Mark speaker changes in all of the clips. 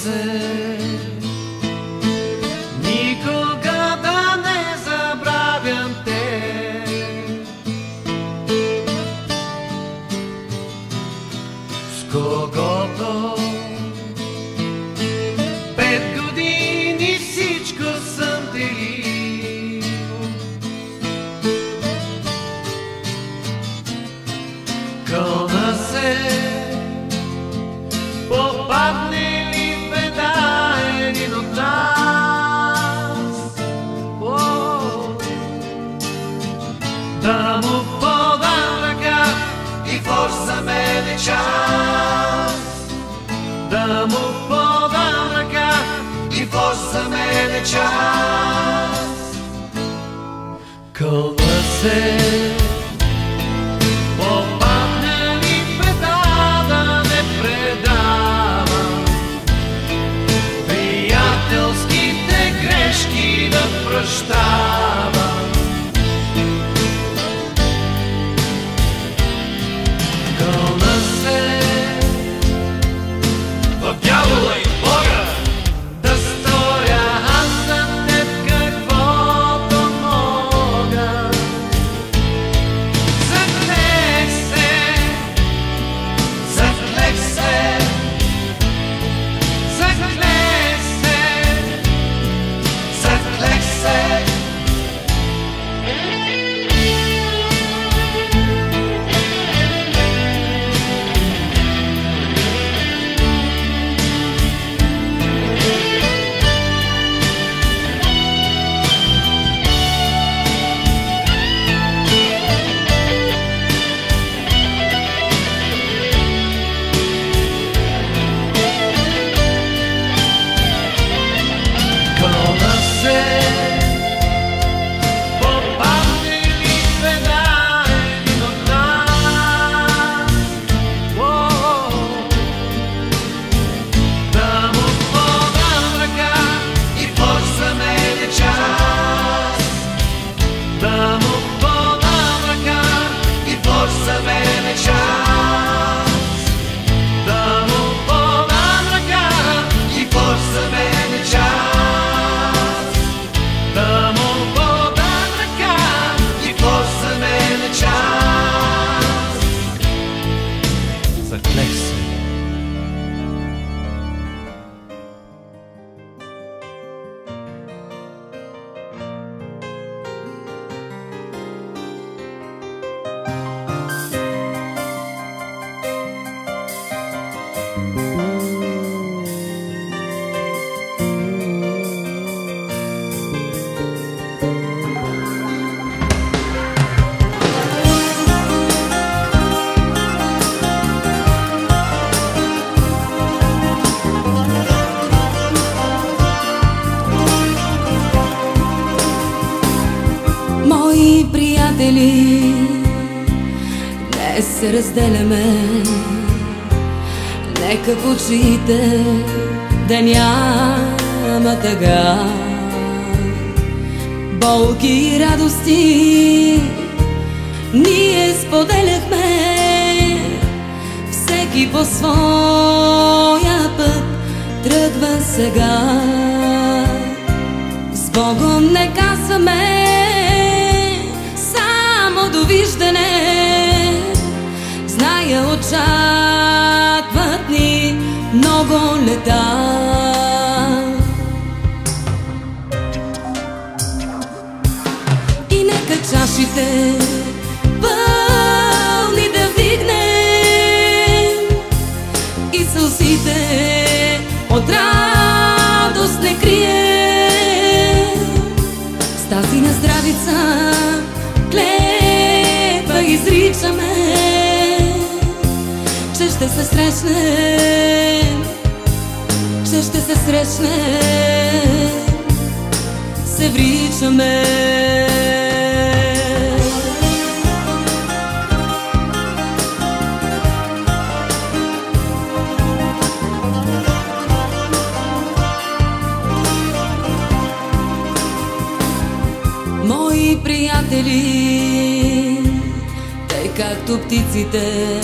Speaker 1: се никога да не забравям те. С когото 5 години всичко съм делил, кълна се, попадне ли в беда един от нас, да му подам ръка и форс за мен е час, да му подам ръка и форс за мен е час. Кълна се, попадне ли в беда да не предавам, приятелските грешки да прощавам. Кълна се в дявола и Бога да сторя аз за теб каквото мога. Заклех се, заклех се, заклех се, заклех се. Кълна се, попадне ли в беда един от нас, да му подам ръка и форс за мен е час, да му подам ръка и форс за мен е час, да му подам ръка и форс за мен е час, да му подам ръка и форс за мен е час. Заклех се.
Speaker 2: Мои приятели, днес се разделяме, нека в очите да няма тъга. Болки и радости ние споделяхме, всеки по своя път тръгва сега. С Богом не казваме само довиждане, зная очакват ни много лета. И нека чашите пълни да вдигнем и сълзите от радост не крием. С тази на здравица клетва изричаме, че ще се срещнем, че ще се срещнем, се вричаме. Мои приятели, те както птиците,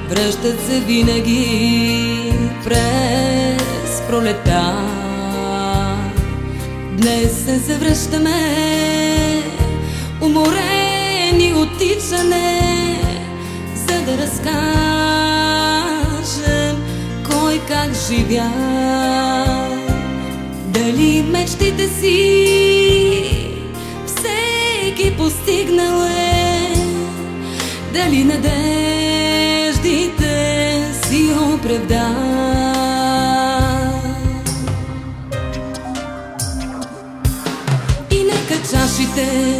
Speaker 2: връщат се винаги пред пролета. Днес се връщаме, уморени от тичане, за да разкажем кой как живя. Дали мечтите си всеки постигнал е, дали надеждите си оправда. И нека чашите